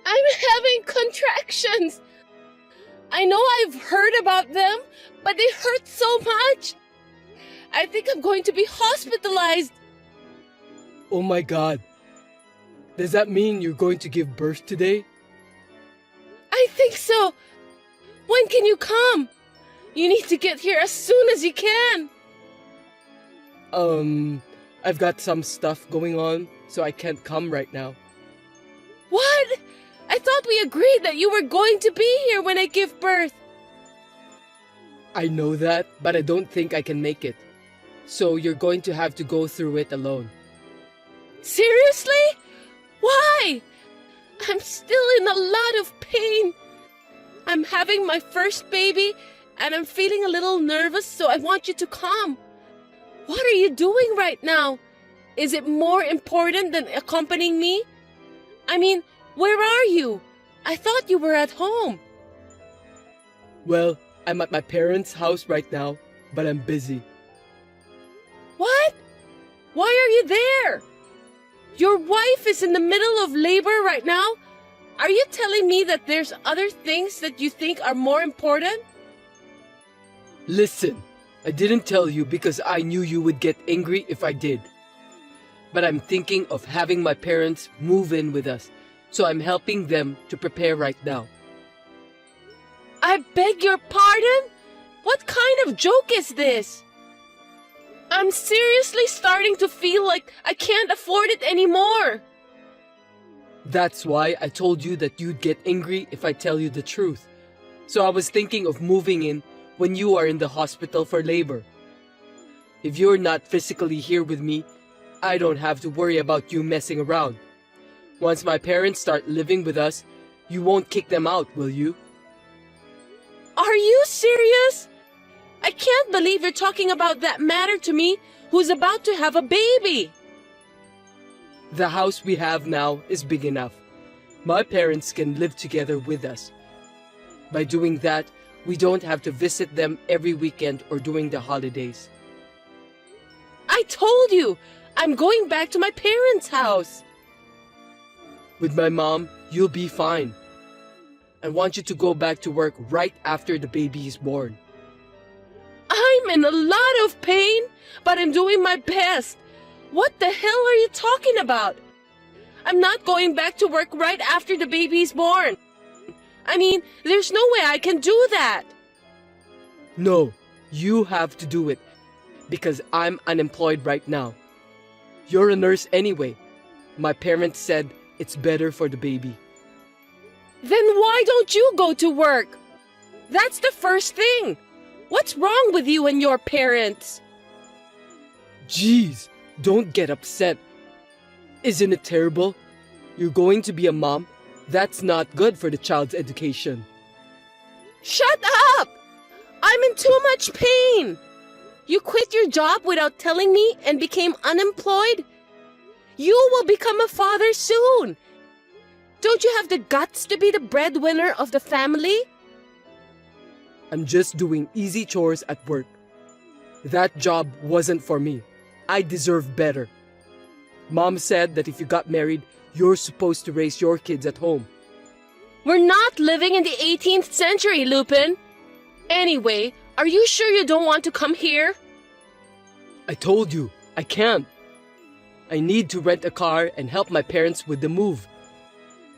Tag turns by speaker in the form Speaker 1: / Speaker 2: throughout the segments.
Speaker 1: I'm having contractions. I know I've heard about them, but they hurt so much. I think I'm going to be hospitalized.
Speaker 2: Oh my God. Does that mean you're going to give birth today?
Speaker 1: I think so. When can you come? You need to get here as soon as you can.
Speaker 2: I've got some stuff going on, so I can't come right now.
Speaker 1: What? I thought we agreed that you were going to be here when I give birth.
Speaker 2: I know that, but I don't think I can make it. So you're going to have to go through it alone.
Speaker 1: Seriously? Why? I'm still in a lot of pain. I'm having my first baby, and I'm feeling a little nervous, so I want you to come. What are you doing right now? Is it more important than accompanying me? I mean, where are you? I thought you were at home.
Speaker 2: Well, I'm at my parents' house right now, but I'm busy.
Speaker 1: What? Why are you there? Your wife is in the middle of labor right now? Are you telling me that there's other things that you think are more important?
Speaker 2: Listen, I didn't tell you because I knew you would get angry if I did. But I'm thinking of having my parents move in with us, so I'm helping them to prepare right now.
Speaker 1: I beg your pardon? What kind of joke is this? I'm seriously starting to feel like I can't afford it anymore.
Speaker 2: That's why I told you that you'd get angry if I tell you the truth. So I was thinking of moving in when you are in the hospital for labor. If you're not physically here with me, I don't have to worry about you messing around. Once my parents start living with us, you won't kick them out, will you?
Speaker 1: Are you serious? I can't believe you're talking about that matter to me, who's about to have a baby.
Speaker 2: The house we have now is big enough. My parents can live together with us. By doing that, we don't have to visit them every weekend or during the holidays.
Speaker 1: I told you, I'm going back to my parents' house.
Speaker 2: With my mom, you'll be fine. I want you to go back to work right after the baby is born.
Speaker 1: I'm in a lot of pain, but I'm doing my best. What the hell are you talking about? I'm not going back to work right after the baby's born. I mean, there's no way I can do that.
Speaker 2: No, you have to do it because I'm unemployed right now. You're a nurse anyway. My parents said it's better for the baby.
Speaker 1: Then why don't you go to work? That's the first thing. What's wrong with you and your parents?
Speaker 2: Jeez, don't get upset. Isn't it terrible? You're going to be a mom. That's not good for the child's education.
Speaker 1: Shut up! I'm in too much pain. You quit your job without telling me and became unemployed? You will become a father soon. Don't you have the guts to be the breadwinner of the family?
Speaker 2: I'm just doing easy chores at work. That job wasn't for me. I deserve better. Mom said that if you got married, you're supposed to raise your kids at home.
Speaker 1: We're not living in the 18th century, Lupin. Anyway, are you sure you don't want to come here?
Speaker 2: I told you, I can't. I need to rent a car and help my parents with the move.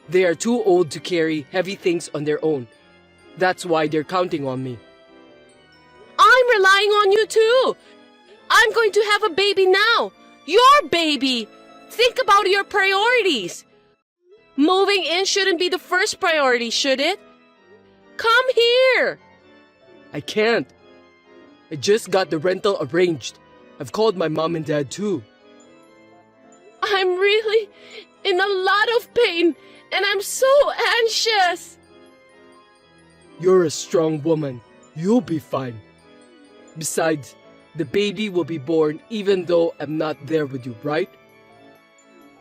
Speaker 2: They are too old to carry heavy things on their own. That's why they're counting on me.
Speaker 1: I'm relying on you too. I'm going to have a baby now. Your baby. Think about your priorities. Moving in shouldn't be the first priority, should it? Come here.
Speaker 2: I can't. I just got the rental arranged. I've called my mom and dad too.
Speaker 1: I'm really in a lot of pain and I'm so anxious.
Speaker 2: You're a strong woman. You'll be fine. Besides, the baby will be born even though I'm not there with you, right?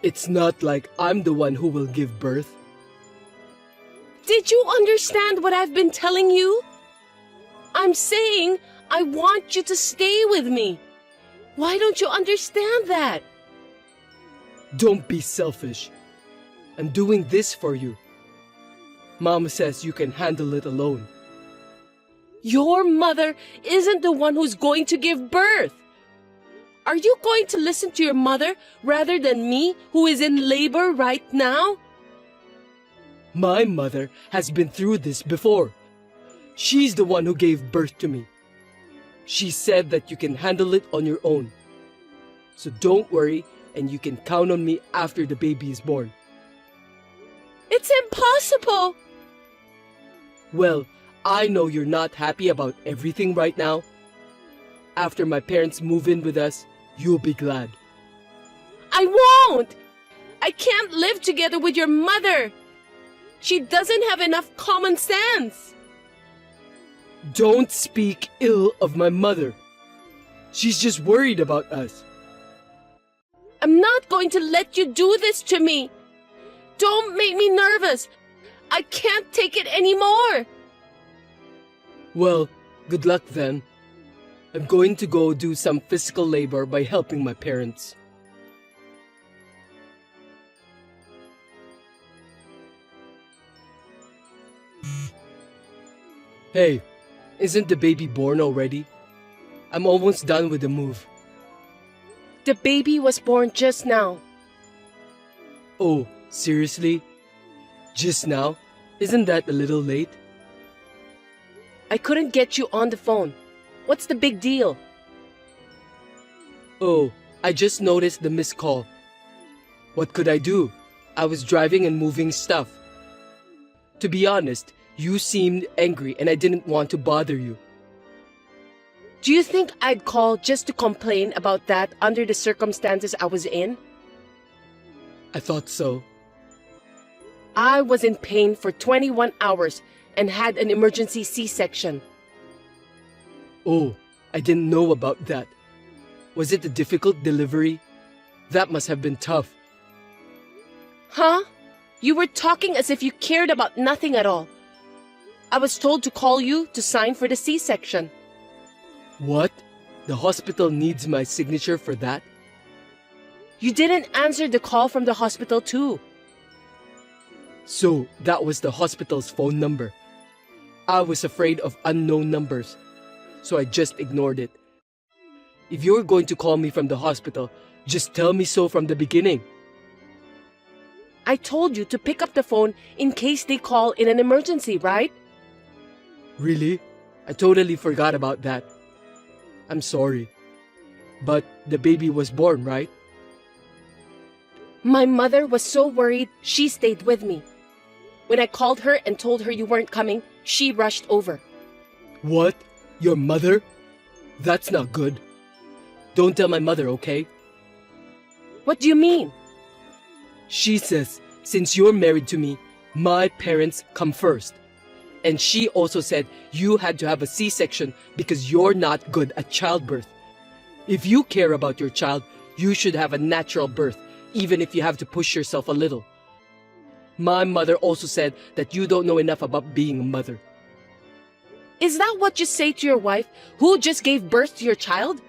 Speaker 2: It's not like I'm the one who will give birth.
Speaker 1: Did you understand what I've been telling you? I'm saying I want you to stay with me. Why don't you understand that?
Speaker 2: Don't be selfish. I'm doing this for you. Mom says you can handle it alone.
Speaker 1: Your mother isn't the one who's going to give birth. Are you going to listen to your mother rather than me, who is in labor right now?
Speaker 2: My mother has been through this before. She's the one who gave birth to me. She said that you can handle it on your own. So don't worry, and you can count on me after the baby is born.
Speaker 1: It's impossible.
Speaker 2: Well, I know you're not happy about everything right now. After my parents move in with us, you'll be glad.
Speaker 1: I won't. I can't live together with your mother. She doesn't have enough common sense.
Speaker 2: Don't speak ill of my mother. She's just worried about us.
Speaker 1: I'm not going to let you do this to me. Don't make me nervous. I can't take it anymore.
Speaker 2: Well, good luck then. I'm going to go do some physical labor by helping my parents. Hey, isn't the baby born already? I'm almost done with the move.
Speaker 1: The baby was born just now.
Speaker 2: Oh, seriously? Just now? Isn't that a little late?
Speaker 1: I couldn't get you on the phone. What's the big deal?
Speaker 2: Oh, I just noticed the missed call. What could I do? I was driving and moving stuff. To be honest, you seemed angry and I didn't want to bother you.
Speaker 1: Do you think I'd call just to complain about that under the circumstances I was in?
Speaker 2: I thought so.
Speaker 1: I was in pain for 21 hours and had an emergency C-section.
Speaker 2: Oh, I didn't know about that. Was it a difficult delivery? That must have been tough.
Speaker 1: Huh? You were talking as if you cared about nothing at all. I was told to call you to sign for the C-section.
Speaker 2: What? The hospital needs my signature for that?
Speaker 1: You didn't answer the call from the hospital too.
Speaker 2: So, that was the hospital's phone number. I was afraid of unknown numbers, so I just ignored it. If you're going to call me from the hospital, just tell me so from the beginning.
Speaker 1: I told you to pick up the phone in case they call in an emergency, right?
Speaker 2: Really? I totally forgot about that. I'm sorry. But the baby was born, right?
Speaker 1: My mother was so worried, she stayed with me. When I called her and told her you weren't coming, she rushed over.
Speaker 2: What? Your mother? That's not good. Don't tell my mother, okay?
Speaker 1: What do you mean?
Speaker 2: She says, since you're married to me, my parents come first. And she also said you had to have a C-section because you're not good at childbirth. If you care about your child, you should have a natural birth, even if you have to push yourself a little. My mother also said that you don't know enough about being a mother.
Speaker 1: Is that what you say to your wife, who just gave birth to your child?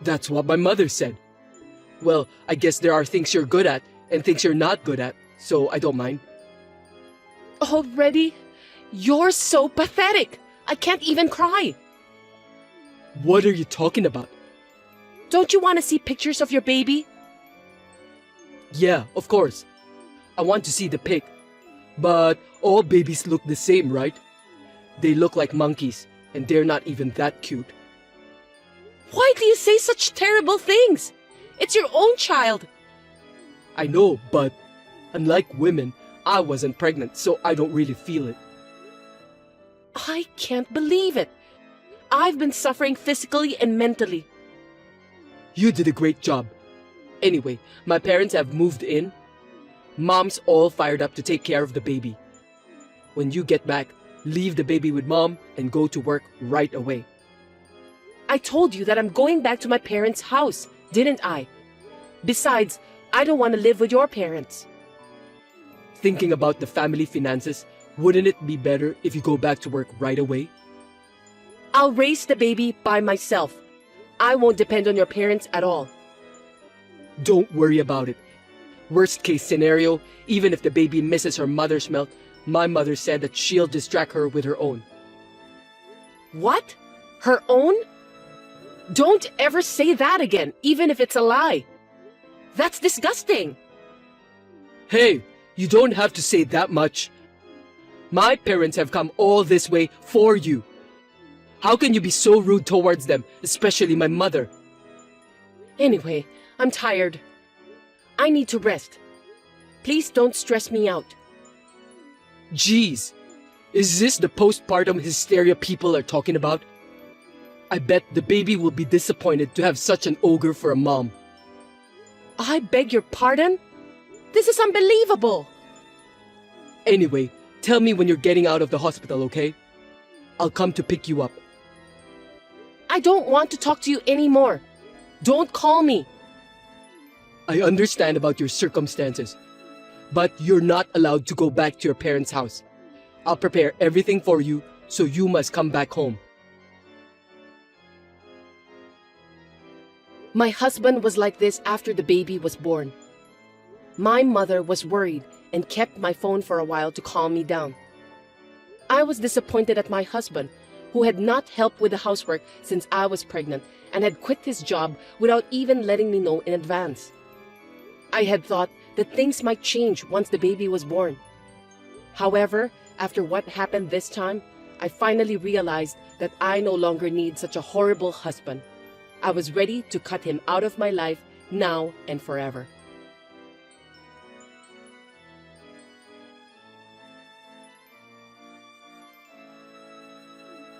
Speaker 2: That's what my mother said. Well, I guess there are things you're good at and things you're not good at, so I don't mind.
Speaker 1: Already? You're so pathetic. I can't even cry.
Speaker 2: What are you talking about?
Speaker 1: Don't you want to see pictures of your baby?
Speaker 2: Yeah, of course. I want to see the pic. But all babies look the same, right? They look like monkeys, and they're not even that cute.
Speaker 1: Why do you say such terrible things? It's your own child.
Speaker 2: I know, but unlike women, I wasn't pregnant, so I don't really feel it.
Speaker 1: I can't believe it. I've been suffering physically and mentally.
Speaker 2: You did a great job. Anyway, my parents have moved in. Mom's all fired up to take care of the baby. When you get back, leave the baby with Mom and go to work right away.
Speaker 1: I told you that I'm going back to my parents' house, didn't I? Besides, I don't want to live with your parents.
Speaker 2: Thinking about the family finances, wouldn't it be better if you go back to work right away?
Speaker 1: I'll raise the baby by myself. I won't depend on your parents at all.
Speaker 2: Don't worry about it. Worst case scenario, even if the baby misses her mother's milk, my mother said that she'll distract her with her own.
Speaker 1: What? Her own? Don't ever say that again, even if it's a lie. That's disgusting.
Speaker 2: Hey, you don't have to say that much. My parents have come all this way for you. How can you be so rude towards them, especially my mother?
Speaker 1: Anyway, I'm tired. I need to rest. Please don't stress me out.
Speaker 2: Jeez, is this the postpartum hysteria people are talking about? I bet the baby will be disappointed to have such an ogre for a mom.
Speaker 1: I beg your pardon? This is unbelievable.
Speaker 2: Anyway, tell me when you're getting out of the hospital, okay? I'll come to pick you up.
Speaker 1: I don't want to talk to you anymore. Don't call me.
Speaker 2: I understand about your circumstances, but you're not allowed to go back to your parents' house. I'll prepare everything for you, so you must come back home.
Speaker 1: My husband was like this after the baby was born. My mother was worried and kept my phone for a while to calm me down. I was disappointed at my husband, who had not helped with the housework since I was pregnant and had quit his job without even letting me know in advance. I had thought that things might change once the baby was born. However, after what happened this time, I finally realized that I no longer need such a horrible husband. I was ready to cut him out of my life now and forever.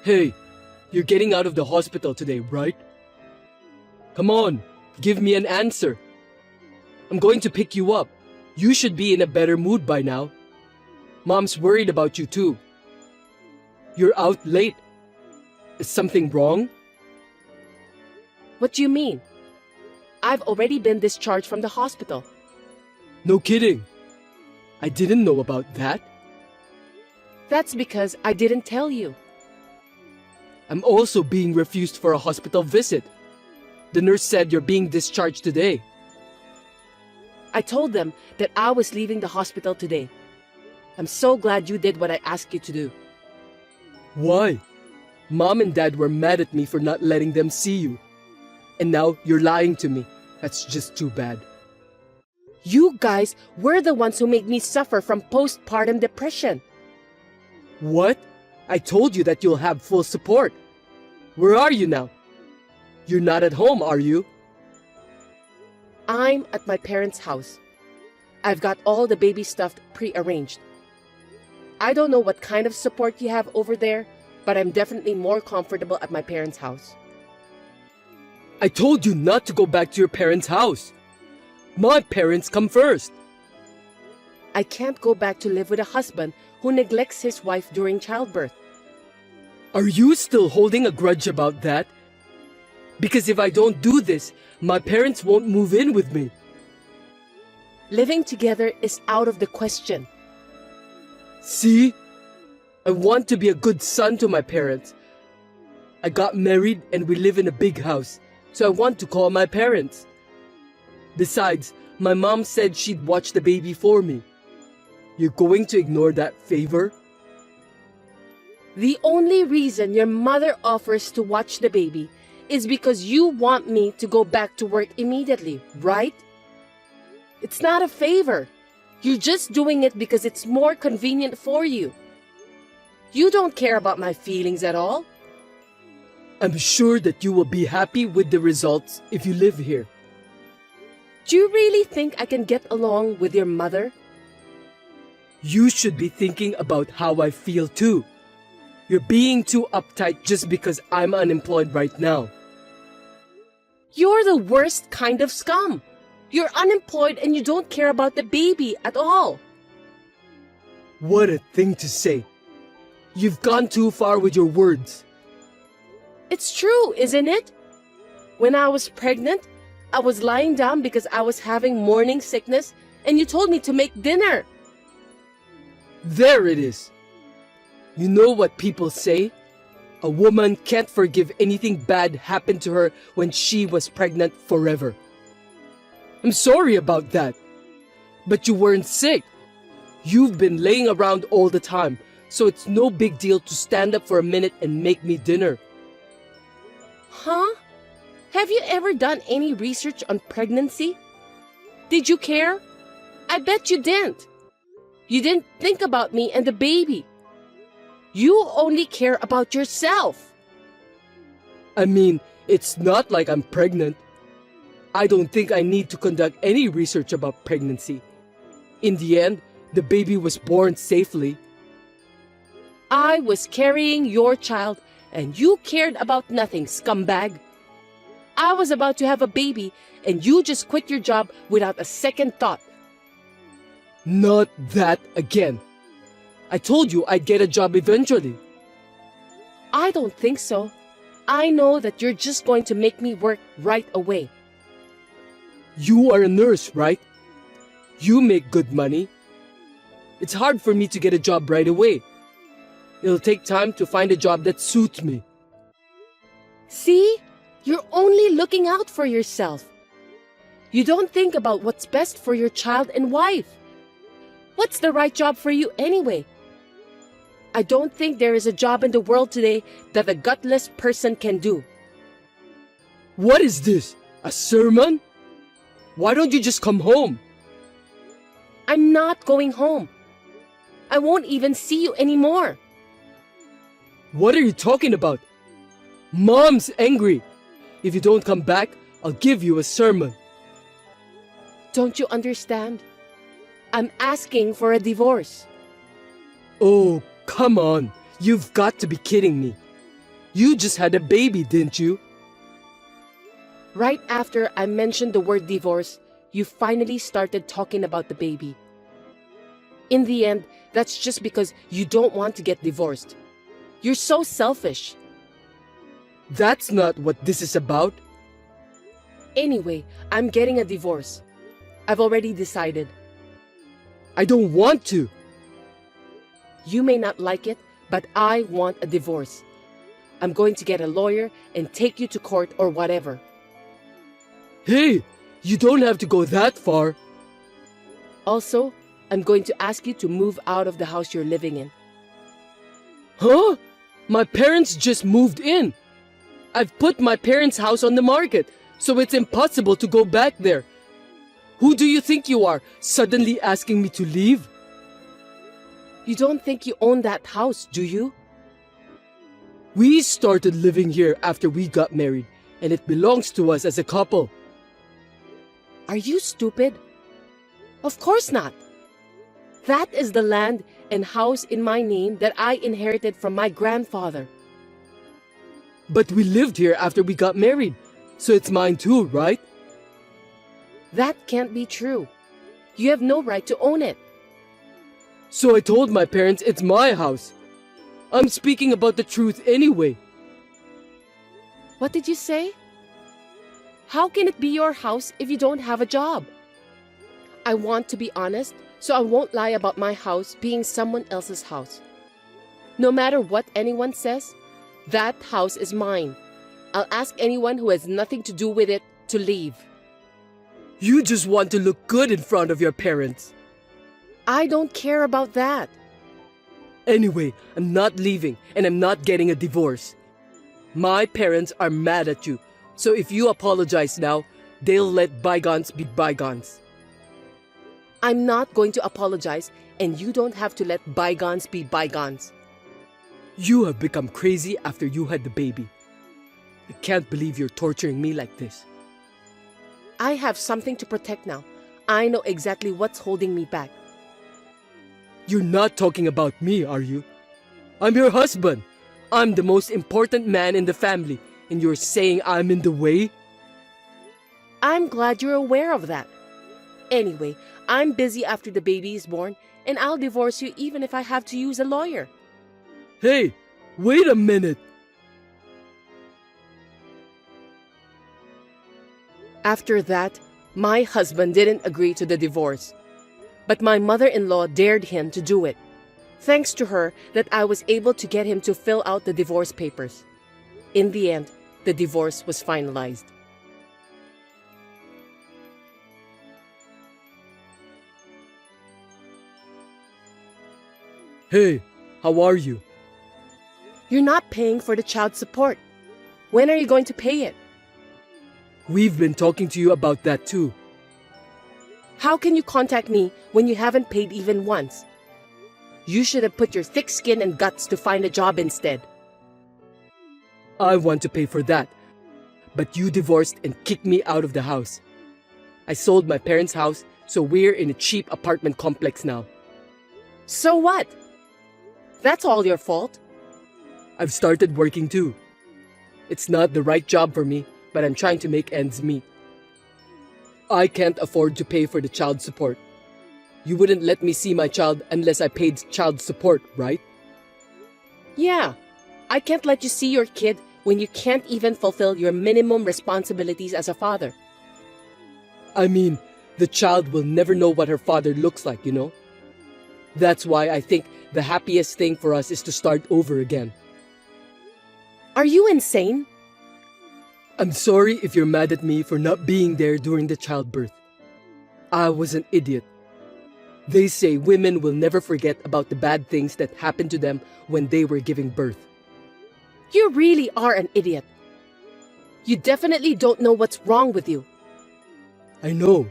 Speaker 2: Hey, you're getting out of the hospital today, right? Come on, give me an answer. I'm going to pick you up. You should be in a better mood by now. Mom's worried about you too. You're out late. Is something wrong?
Speaker 1: What do you mean? I've already been discharged from the hospital.
Speaker 2: No kidding. I didn't know about that.
Speaker 1: That's because I didn't tell you.
Speaker 2: I'm also being refused for a hospital visit. The nurse said you're being discharged today.
Speaker 1: I told them that I was leaving the hospital today. I'm so glad you did what I asked you to do.
Speaker 2: Why? Mom and Dad were mad at me for not letting them see you. And now you're lying to me. That's just too bad.
Speaker 1: You guys were the ones who made me suffer from postpartum depression.
Speaker 2: What? I told you that you'll have full support. Where are you now? You're not at home, are you?
Speaker 1: I'm at my parents' house. I've got all the baby stuff pre-arranged. I don't know what kind of support you have over there, but I'm definitely more comfortable at my parents' house.
Speaker 2: I told you not to go back to your parents' house. My parents come first.
Speaker 1: I can't go back to live with a husband who neglects his wife during childbirth.
Speaker 2: Are you still holding a grudge about that? Because if I don't do this, my parents won't move in with me.
Speaker 1: Living together is out of the question.
Speaker 2: See? I want to be a good son to my parents. I got married and we live in a big house, so I want to call my parents. Besides, my mom said she'd watch the baby for me. You're going to ignore that favor?
Speaker 1: The only reason your mother offers to watch the baby is because you want me to go back to work immediately, right? It's not a favor. You're just doing it because it's more convenient for you. You don't care about my feelings at all.
Speaker 2: I'm sure that you will be happy with the results if you live here.
Speaker 1: Do you really think I can get along with your mother?
Speaker 2: You should be thinking about how I feel too. You're being too uptight just because I'm unemployed right now.
Speaker 1: You're the worst kind of scum. You're unemployed and you don't care about the baby at all.
Speaker 2: What a thing to say. You've gone too far with your words.
Speaker 1: It's true, isn't it? When I was pregnant, I was lying down because I was having morning sickness and you told me to make dinner.
Speaker 2: There it is. You know what people say? A woman can't forgive anything bad happened to her when she was pregnant forever. I'm sorry about that. But you weren't sick. You've been laying around all the time, so it's no big deal to stand up for a minute and make me dinner.
Speaker 1: Huh? Have you ever done any research on pregnancy? Did you care? I bet you didn't. You didn't think about me and the baby. You only care about yourself.
Speaker 2: I mean, it's not like I'm pregnant. I don't think I need to conduct any research about pregnancy. In the end, the baby was born safely.
Speaker 1: I was carrying your child and you cared about nothing, scumbag. I was about to have a baby and you just quit your job without a second thought.
Speaker 2: Not that again. I told you I'd get a job eventually.
Speaker 1: I don't think so. I know that you're just going to make me work right away.
Speaker 2: You are a nurse, right? You make good money. It's hard for me to get a job right away. It'll take time to find a job that suits me.
Speaker 1: See? You're only looking out for yourself. You don't think about what's best for your child and wife. What's the right job for you anyway? I don't think there is a job in the world today that a gutless person can do.
Speaker 2: What is this? A sermon? Why don't you just come home?
Speaker 1: I'm not going home. I won't even see you anymore.
Speaker 2: What are you talking about? Mom's angry. If you don't come back, I'll give you a sermon.
Speaker 1: Don't you understand? I'm asking for a divorce.
Speaker 2: Oh, come on. You've got to be kidding me. You just had a baby, didn't you?
Speaker 1: Right after I mentioned the word divorce, you finally started talking about the baby. In the end, that's just because you don't want to get divorced. You're so selfish.
Speaker 2: That's not what this is about.
Speaker 1: Anyway, I'm getting a divorce. I've already decided.
Speaker 2: I don't want to.
Speaker 1: You may not like it, but I want a divorce. I'm going to get a lawyer and take you to court or whatever.
Speaker 2: Hey, you don't have to go that far.
Speaker 1: Also, I'm going to ask you to move out of the house you're living in.
Speaker 2: Huh? My parents just moved in. I've put my parents' house on the market, so it's impossible to go back there. Who do you think you are, suddenly asking me to leave?
Speaker 1: You don't think you own that house, do you?
Speaker 2: We started living here after we got married, and it belongs to us as a couple.
Speaker 1: Are you stupid? Of course not. That is the land and house in my name that I inherited from my grandfather.
Speaker 2: But we lived here after we got married, so it's mine too, right?
Speaker 1: That can't be true. You have no right to own it.
Speaker 2: So I told my parents it's my house. I'm speaking about the truth anyway.
Speaker 1: What did you say? How can it be your house if you don't have a job? I want to be honest, so I won't lie about my house being someone else's house. No matter what anyone says, that house is mine. I'll ask anyone who has nothing to do with it to leave.
Speaker 2: You just want to look good in front of your parents.
Speaker 1: I don't care about that.
Speaker 2: Anyway, I'm not leaving and I'm not getting a divorce. My parents are mad at you, so if you apologize now, they'll let bygones be bygones.
Speaker 1: I'm not going to apologize, and you don't have to let bygones be bygones.
Speaker 2: You have become crazy after you had the baby. I can't believe you're torturing me like this.
Speaker 1: I have something to protect now. I know exactly what's holding me back.
Speaker 2: You're not talking about me, are you? I'm your husband. I'm the most important man in the family, and you're saying I'm in the way?
Speaker 1: I'm glad you're aware of that. Anyway, I'm busy after the baby is born, and I'll divorce you even if I have to use a lawyer.
Speaker 2: Hey, wait a minute.
Speaker 1: After that, my husband didn't agree to the divorce. But my mother-in-law dared him to do it. Thanks to her that I was able to get him to fill out the divorce papers. In the end, the divorce was finalized.
Speaker 2: Hey, how are you?
Speaker 1: You're not paying for the child support. When are you going to pay it?
Speaker 2: We've been talking to you about that too.
Speaker 1: How can you contact me when you haven't paid even once? You should have put your thick skin and guts to find a job instead.
Speaker 2: I want to pay for that. But you divorced and kicked me out of the house. I sold my parents' house, so we're in a cheap apartment complex now.
Speaker 1: So what? That's all your fault.
Speaker 2: I've started working too. It's not the right job for me, but I'm trying to make ends meet. I can't afford to pay for the child support. You wouldn't let me see my child unless I paid child support, right?
Speaker 1: Yeah, I can't let you see your kid when you can't even fulfill your minimum responsibilities as a father.
Speaker 2: I mean, the child will never know what her father looks like, you know? That's why I think the happiest thing for us is to start over again.
Speaker 1: Are you insane?
Speaker 2: I'm sorry if you're mad at me for not being there during the childbirth. I was an idiot. They say women will never forget about the bad things that happened to them when they were giving birth.
Speaker 1: You really are an idiot. You definitely don't know what's wrong with you.
Speaker 2: I know.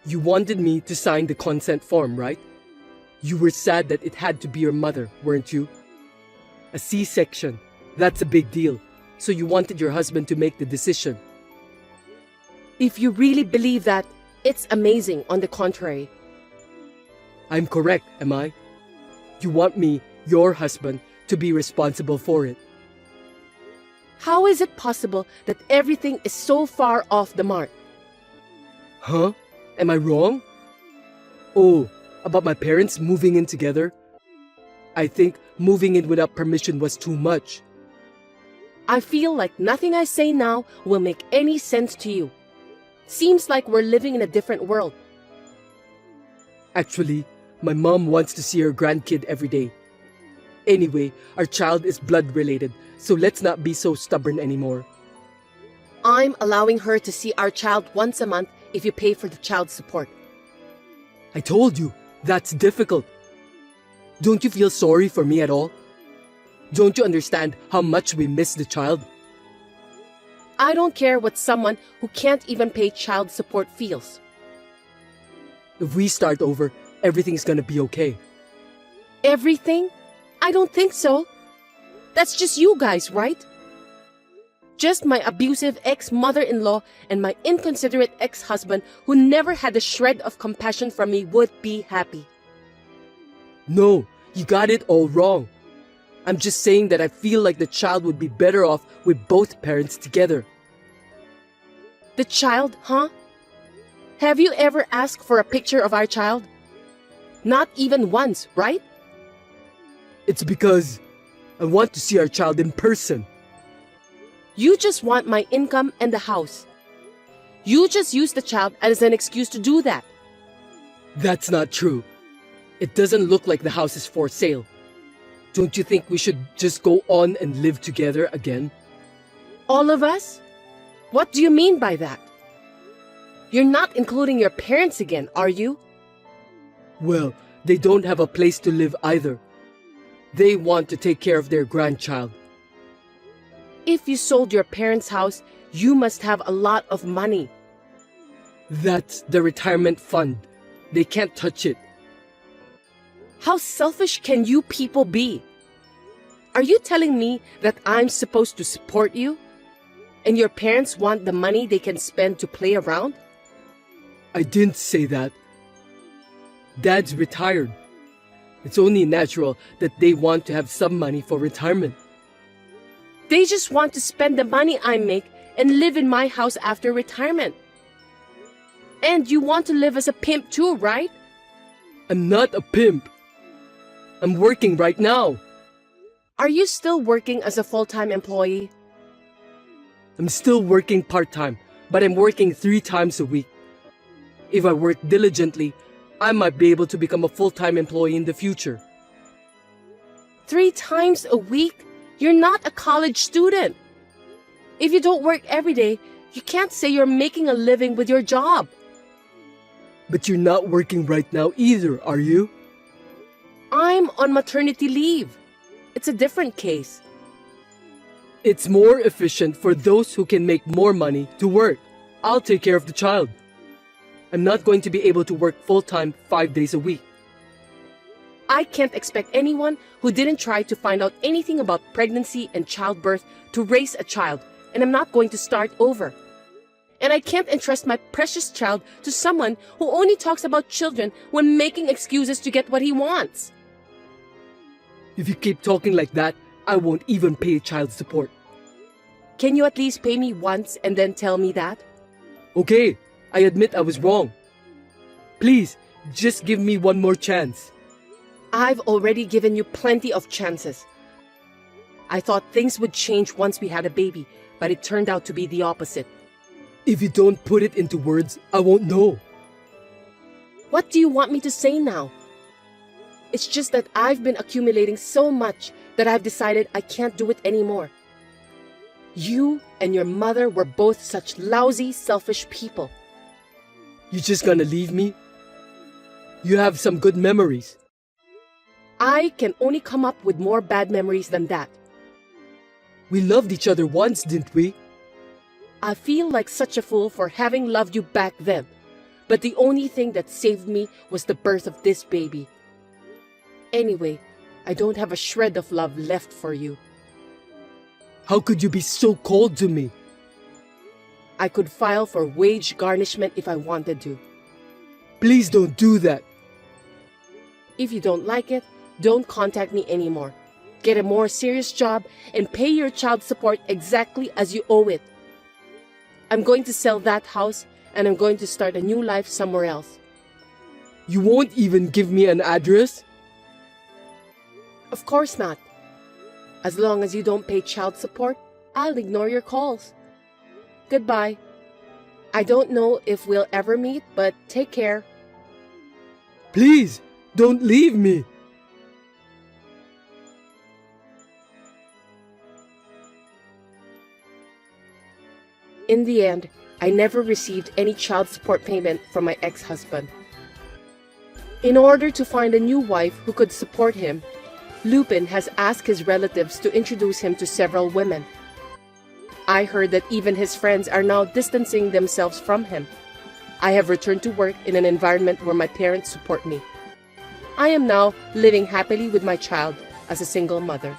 Speaker 2: You wanted me to sign the consent form, right? You were sad that it had to be your mother, weren't you? A C-section, that's a big deal. So you wanted your husband to make the decision.
Speaker 1: If you really believe that, it's amazing on the contrary.
Speaker 2: I'm correct, am I? You want me, your husband, to be responsible for it.
Speaker 1: How is it possible that everything is so far off the mark?
Speaker 2: Huh? Am I wrong? Oh, about my parents moving in together? I think moving in without permission was too much.
Speaker 1: I feel like nothing I say now will make any sense to you. Seems like we're living in a different world.
Speaker 2: Actually, my mom wants to see her grandkid every day. Anyway, our child is blood related, so let's not be so stubborn anymore.
Speaker 1: I'm allowing her to see our child once a month if you pay for the child support.
Speaker 2: I told you, that's difficult. Don't you feel sorry for me at all? Don't you understand how much we miss the child?
Speaker 1: I don't care what someone who can't even pay child support feels.
Speaker 2: If we start over, everything's gonna be okay.
Speaker 1: Everything? I don't think so. That's just you guys, right? Just my abusive ex-mother-in-law and my inconsiderate ex-husband who never had a shred of compassion for me would be happy.
Speaker 2: No, you got it all wrong. I'm just saying that I feel like the child would be better off with both parents together.
Speaker 1: The child, huh? Have you ever asked for a picture of our child? Not even once, right?
Speaker 2: It's because I want to see our child in person.
Speaker 1: You just want my income and the house. You just use the child as an excuse to do that.
Speaker 2: That's not true. It doesn't look like the house is for sale. Don't you think we should just go on and live together again?
Speaker 1: All of us? What do you mean by that? You're not including your parents again, are you?
Speaker 2: Well, they don't have a place to live either. They want to take care of their grandchild.
Speaker 1: If you sold your parents' house, you must have a lot of money.
Speaker 2: That's the retirement fund. They can't touch it.
Speaker 1: How selfish can you people be? Are you telling me that I'm supposed to support you? And your parents want the money they can spend to play around?
Speaker 2: I didn't say that. Dad's retired. It's only natural that they want to have some money for retirement.
Speaker 1: They just want to spend the money I make and live in my house after retirement. And you want to live as a pimp too, right?
Speaker 2: I'm not a pimp. I'm working right now.
Speaker 1: Are you still working as a full-time employee?
Speaker 2: I'm still working part-time, but I'm working 3 times a week. If I work diligently, I might be able to become a full-time employee in the future.
Speaker 1: 3 times a week? You're not a college student. If you don't work every day, you can't say you're making a living with your job.
Speaker 2: But you're not working right now either, are you?
Speaker 1: I'm on maternity leave. It's a different case.
Speaker 2: It's more efficient for those who can make more money to work. I'll take care of the child. I'm not going to be able to work full-time 5 days a week.
Speaker 1: I can't expect anyone who didn't try to find out anything about pregnancy and childbirth to raise a child, and I'm not going to start over. And I can't entrust my precious child to someone who only talks about children when making excuses to get what he wants.
Speaker 2: If you keep talking like that, I won't even pay child support.
Speaker 1: Can you at least pay me once and then tell me that?
Speaker 2: Okay, I admit I was wrong. Please, just give me one more chance.
Speaker 1: I've already given you plenty of chances. I thought things would change once we had a baby, but it turned out to be the opposite.
Speaker 2: If you don't put it into words, I won't know.
Speaker 1: What do you want me to say now? It's just that I've been accumulating so much that I've decided I can't do it anymore. You and your mother were both such lousy, selfish people.
Speaker 2: You just gonna leave me? You have some good memories.
Speaker 1: I can only come up with more bad memories than that.
Speaker 2: We loved each other once, didn't we?
Speaker 1: I feel like such a fool for having loved you back then, but the only thing that saved me was the birth of this baby. Anyway, I don't have a shred of love left for you.
Speaker 2: How could you be so cold to me?
Speaker 1: I could file for wage garnishment if I wanted to.
Speaker 2: Please don't do that.
Speaker 1: If you don't like it, don't contact me anymore. Get a more serious job and pay your child support exactly as you owe it. I'm going to sell that house and I'm going to start a new life somewhere else.
Speaker 2: You won't even give me an address?
Speaker 1: Of course not. As long as you don't pay child support, I'll ignore your calls. Goodbye. I don't know if we'll ever meet, but take care.
Speaker 2: Please, don't leave me.
Speaker 1: In the end, I never received any child support payment from my ex-husband. In order to find a new wife who could support him, Lupin has asked his relatives to introduce him to several women. I heard that even his friends are now distancing themselves from him. I have returned to work in an environment where my parents support me. I am now living happily with my child as a single mother.